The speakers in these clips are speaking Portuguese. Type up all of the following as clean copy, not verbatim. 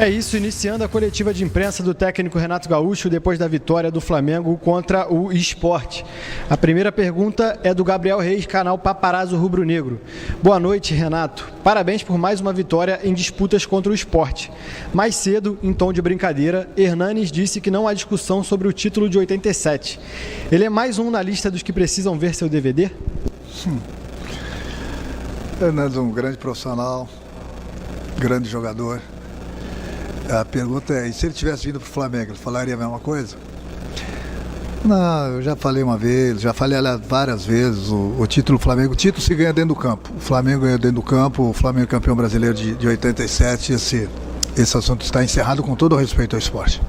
É isso, iniciando a coletiva de imprensa do técnico Renato Gaúcho depois da vitória do Flamengo contra o Sport. A primeira pergunta é do Gabriel Reis, canal Paparazzo Rubro Negro. Boa noite, Renato. Parabéns por mais uma vitória em disputas contra o Sport. Mais cedo, em tom de brincadeira, Hernanes disse que não há discussão sobre o título de 87. Ele é mais um na lista dos que precisam ver seu DVD? Hernanes é um grande profissional, grande jogador. A pergunta é, e se ele tivesse vindo para o Flamengo, ele falaria a mesma coisa? Não, eu já falei uma vez, já falei várias vezes, o título do Flamengo, o título se ganha dentro do campo. O Flamengo ganha dentro do campo, o Flamengo é campeão brasileiro de 87, esse assunto está encerrado com todo o respeito ao esporte.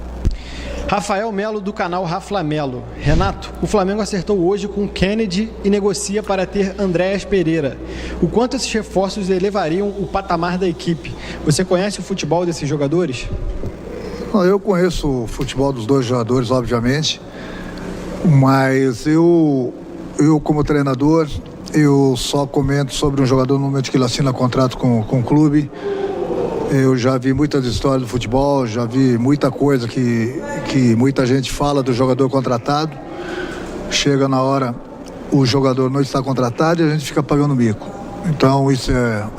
Rafael Melo, do canal Raflamelo. Renato, o Flamengo acertou hoje com Kennedy e negocia para ter Andréas Pereira. O quanto esses reforços elevariam o patamar da equipe? Você conhece o futebol desses jogadores? Eu conheço o futebol dos dois jogadores, obviamente, mas eu como treinador, eu só comento sobre um jogador no momento que ele assina contrato com o clube. Eu já vi muitas histórias do futebol, já vi muita coisa que muita gente fala do jogador contratado. Chega na hora, o jogador não está contratado e a gente fica pagando mico. Então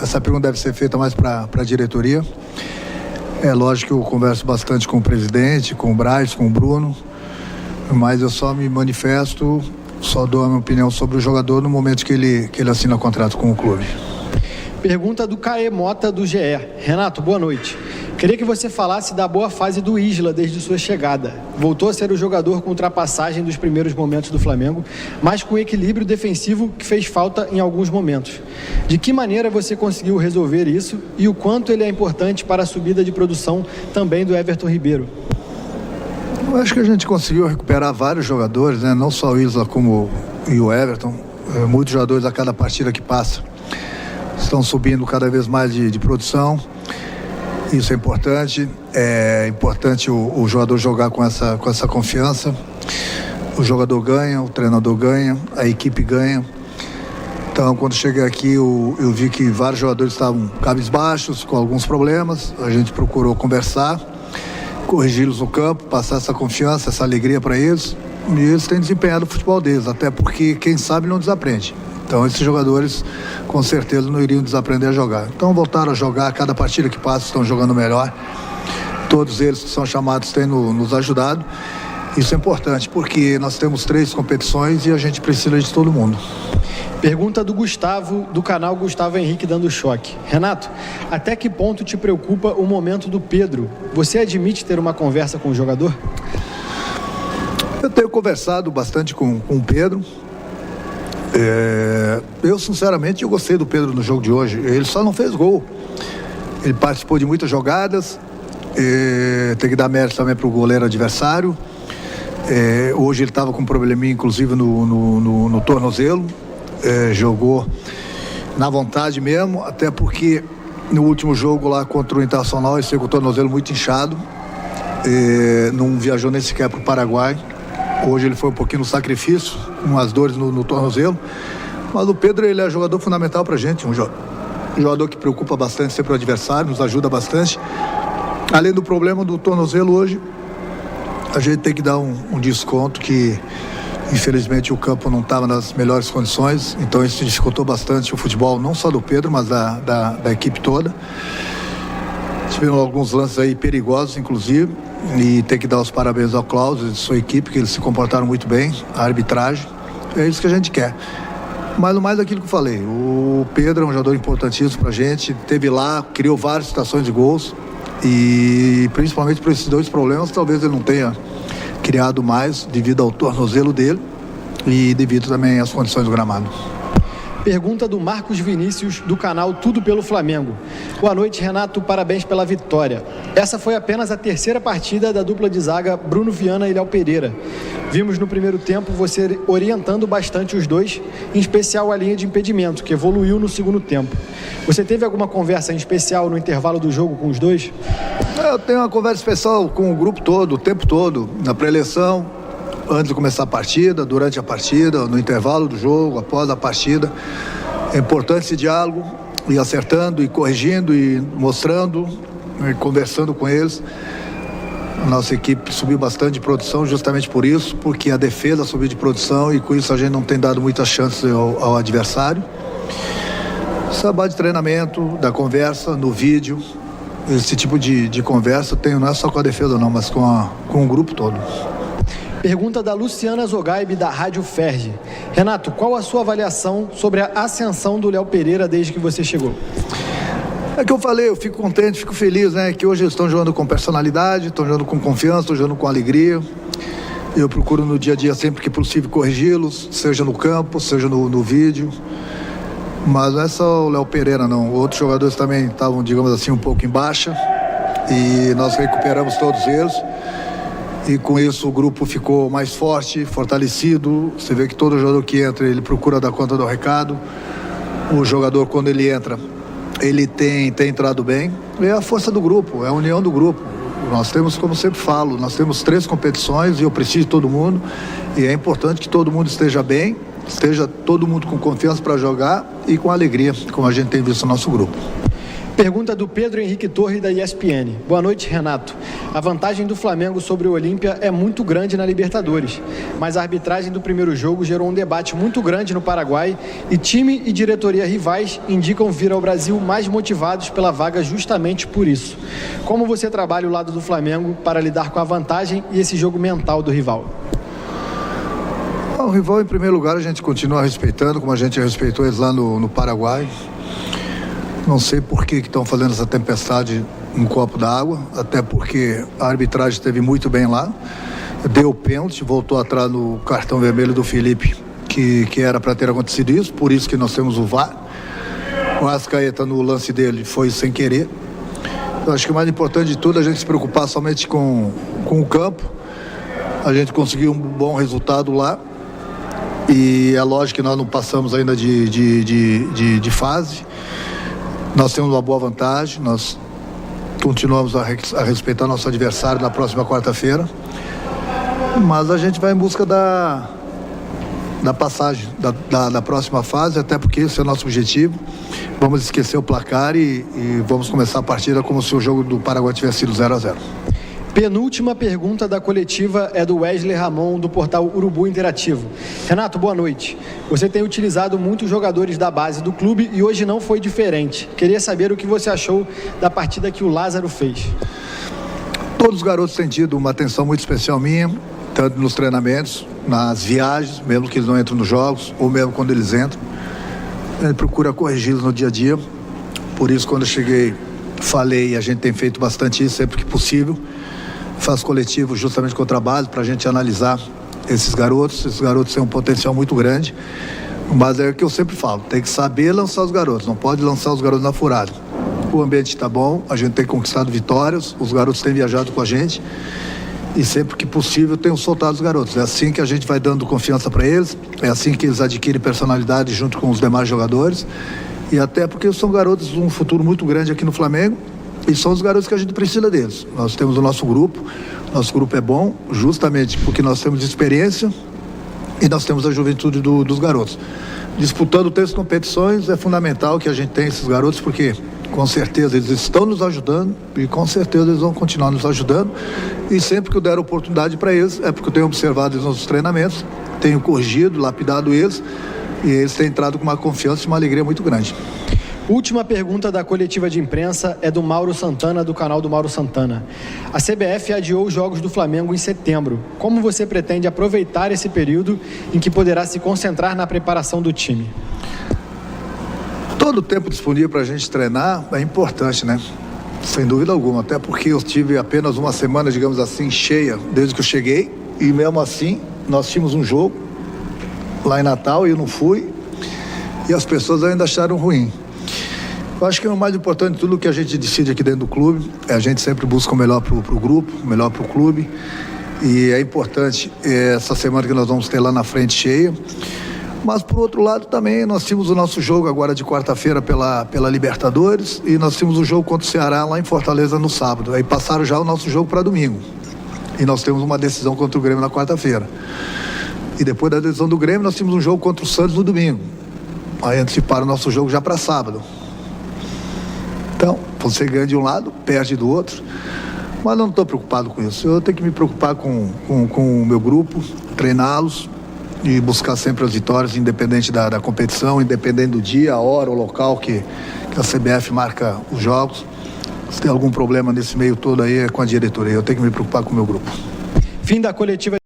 essa pergunta deve ser feita mais para a diretoria. É lógico que eu converso bastante com o presidente, com o Braz, com o Bruno, mas eu só me manifesto, só dou a minha opinião sobre o jogador no momento que ele assina contrato com o clube. Pergunta do Caê Mota, do GE. Renato, boa noite. Queria que você falasse da boa fase do Isla desde sua chegada. Voltou a ser o jogador com ultrapassagem dos primeiros momentos do Flamengo, mas com equilíbrio defensivo que fez falta em alguns momentos. De que maneira você conseguiu resolver isso e o quanto ele é importante para a subida de produção também do Everton Ribeiro? Eu acho que a gente conseguiu recuperar vários jogadores, né? Não só o Isla como e o Everton. Muitos jogadores a cada partida que passa estão subindo cada vez mais de produção. Isso é importante. É importante o jogador jogar com essa confiança. O jogador ganha, o treinador ganha, a equipe ganha. Então, quando cheguei aqui, eu vi que vários jogadores estavam cabisbaixos, com alguns problemas. A gente procurou conversar, corrigi-los no campo, passar essa confiança, essa alegria para eles. E eles têm desempenhado o futebol deles, até porque quem sabe não desaprende. Então esses jogadores com certeza não iriam desaprender a jogar. Então voltaram a jogar, cada partida que passa estão jogando melhor. Todos eles que são chamados têm nos ajudado. Isso é importante porque nós temos 3 competições e a gente precisa de todo mundo. Pergunta do Gustavo, do canal Gustavo Henrique Dando Choque. Renato, até que ponto te preocupa o momento do Pedro? Você admite ter uma conversa com o jogador? Eu tenho conversado bastante com o Pedro. Eu sinceramente gostei do Pedro no jogo de hoje. Ele só não fez gol. Ele participou de muitas jogadas. Tem que dar mérito também para o goleiro adversário. Hoje ele estava com um probleminha inclusive no tornozelo. Jogou na vontade mesmo, até porque no último jogo lá contra o Internacional ele saiu com o tornozelo muito inchado. Não viajou nem sequer para o Paraguai. Hoje ele foi um pouquinho no sacrifício, com as dores no tornozelo. Mas o Pedro, ele é jogador fundamental pra gente. Um jogador que preocupa bastante sempre o adversário, nos ajuda bastante. Além do problema do tornozelo hoje, a gente tem que dar um desconto que, infelizmente, o campo não estava nas melhores condições. Então isso dificultou bastante o futebol, não só do Pedro, mas da equipe toda. Tiveram alguns lances aí perigosos, inclusive. E tem que dar os parabéns ao Klaus e sua equipe, que eles se comportaram muito bem, a arbitragem, é isso que a gente quer. Mas no mais aquilo que eu falei, o Pedro é um jogador importantíssimo pra gente, teve lá, criou várias situações de gols e principalmente por esses 2 problemas, talvez ele não tenha criado mais devido ao tornozelo dele e devido também às condições do gramado. Pergunta do Marcos Vinícius, do canal Tudo pelo Flamengo. Boa noite, Renato. Parabéns pela vitória. Essa foi apenas a 3ª partida da dupla de zaga Bruno Viana e Léo Pereira. Vimos no primeiro tempo você orientando bastante os dois, em especial a linha de impedimento, que evoluiu no segundo tempo. Você teve alguma conversa em especial no intervalo do jogo com os dois? Eu tenho uma conversa especial com o grupo todo, o tempo todo, na pré-eleição, antes de começar a partida, durante a partida, no intervalo do jogo, após a partida. É importante esse diálogo, ir acertando, e corrigindo, e mostrando conversando com eles. A nossa equipe subiu bastante de produção justamente por isso, porque a defesa subiu de produção e com isso a gente não tem dado muitas chances ao adversário. Trabalho de treinamento, da conversa, no vídeo, esse tipo de conversa eu tenho não é só com a defesa não, mas com o grupo todo. Pergunta da Luciana Zogaib, da Rádio Ferge. Renato, qual a sua avaliação sobre a ascensão do Léo Pereira desde que você chegou? É que eu falei, eu fico contente, fico feliz, né? Que hoje eles estão jogando com personalidade, estão jogando com confiança, estão jogando com alegria. Eu procuro no dia a dia sempre que possível corrigi-los, seja no campo, seja no vídeo. Mas não é só o Léo Pereira não, outros jogadores também estavam, digamos assim, um pouco em baixa e nós recuperamos todos eles e com isso o grupo ficou mais forte, fortalecido. Você vê que todo jogador que entra, ele procura dar conta do recado. O jogador, quando ele entra, ele tem entrado bem. É a força do grupo, é a união do grupo. Nós temos, como sempre falo, nós temos 3 competições e eu preciso de todo mundo e é importante que todo mundo esteja bem, esteja todo mundo com confiança para jogar e com alegria, como a gente tem visto no nosso grupo. Pergunta do Pedro Henrique Torre, da ESPN. Boa noite, Renato. A vantagem do Flamengo sobre o Olímpia é muito grande na Libertadores, mas a arbitragem do primeiro jogo gerou um debate muito grande no Paraguai e time e diretoria rivais indicam vir ao Brasil mais motivados pela vaga justamente por isso. Como você trabalha o lado do Flamengo para lidar com a vantagem e esse jogo mental do rival? O rival, em primeiro lugar, a gente continua respeitando, como a gente respeitou eles lá no Paraguai. Não sei por que estão fazendo essa tempestade no copo d'água, até porque a arbitragem esteve muito bem lá. Deu o pênalti, voltou atrás no cartão vermelho do Felipe, que era para ter acontecido isso, por isso que nós temos o VAR. O Arrascaeta, no lance dele, foi sem querer. Eu acho que o mais importante de tudo é a gente se preocupar somente com o campo. A gente conseguiu um bom resultado lá. E é lógico que nós não passamos ainda de fase. Nós temos uma boa vantagem, nós continuamos a respeitar nosso adversário na próxima quarta-feira. Mas a gente vai em busca da passagem, da próxima fase, até porque esse é o nosso objetivo. Vamos esquecer o placar e vamos começar a partida como se o jogo do Paraguai tivesse sido 0-0. Penúltima pergunta da coletiva é do Wesley Ramon, do portal Urubu Interativo. Renato, boa noite. Você tem utilizado muitos jogadores da base do clube e hoje não foi diferente. Queria saber o que você achou da partida que o Lázaro fez. Todos os garotos têm tido uma atenção muito especial minha, tanto nos treinamentos, nas viagens, mesmo que eles não entram nos jogos, ou mesmo quando eles entram. Ele procura corrigi-los no dia a dia. Por isso, quando eu cheguei, falei, e a gente tem feito bastante isso sempre que possível. Faz coletivo justamente com o trabalho para a gente analisar esses garotos têm um potencial muito grande, mas é o que eu sempre falo, tem que saber lançar os garotos, não pode lançar os garotos na furada. O ambiente está bom, a gente tem conquistado vitórias, os garotos têm viajado com a gente e sempre que possível tenho soltado os garotos. É assim que a gente vai dando confiança para eles, é assim que eles adquirem personalidade junto com os demais jogadores e até porque são garotos de um futuro muito grande aqui no Flamengo. E são os garotos que a gente precisa deles. Nós temos o nosso grupo é bom justamente porque nós temos experiência e nós temos a juventude dos garotos. Disputando 3 competições é fundamental que a gente tenha esses garotos porque com certeza eles estão nos ajudando e com certeza eles vão continuar nos ajudando e sempre que eu der oportunidade para eles é porque eu tenho observado eles nos treinamentos, tenho corrigido, lapidado eles e eles têm entrado com uma confiança e uma alegria muito grande. Última pergunta da coletiva de imprensa é do Mauro Santana, do canal do Mauro Santana. A CBF adiou os jogos do Flamengo em setembro. Como você pretende aproveitar esse período em que poderá se concentrar na preparação do time? Todo o tempo disponível para a gente treinar é importante, né? Sem dúvida alguma, até porque eu tive apenas uma semana, digamos assim, cheia desde que eu cheguei e mesmo assim nós tínhamos um jogo lá em Natal e eu não fui e as pessoas ainda acharam ruim. Eu acho que o mais importante de tudo que a gente decide aqui dentro do clube é a gente sempre busca o melhor para o grupo, o melhor para o clube e é importante essa semana que nós vamos ter lá na frente cheia, mas por outro lado também nós tínhamos o nosso jogo agora de quarta-feira pela Libertadores e nós tínhamos o jogo contra o Ceará lá em Fortaleza no sábado, aí passaram já o nosso jogo para domingo e nós temos uma decisão contra o Grêmio na quarta-feira e depois da decisão do Grêmio nós tínhamos um jogo contra o Santos no domingo, aí anteciparam o nosso jogo já para sábado. Então, você ganha de um lado, perde do outro. Mas não estou preocupado com isso. Eu tenho que me preocupar com o meu grupo, treiná-los e buscar sempre as vitórias, independente da competição, independente do dia, a hora, o local que a CBF marca os jogos. Se tem algum problema nesse meio todo aí é com a diretoria. Eu tenho que me preocupar com o meu grupo. Fim da coletiva.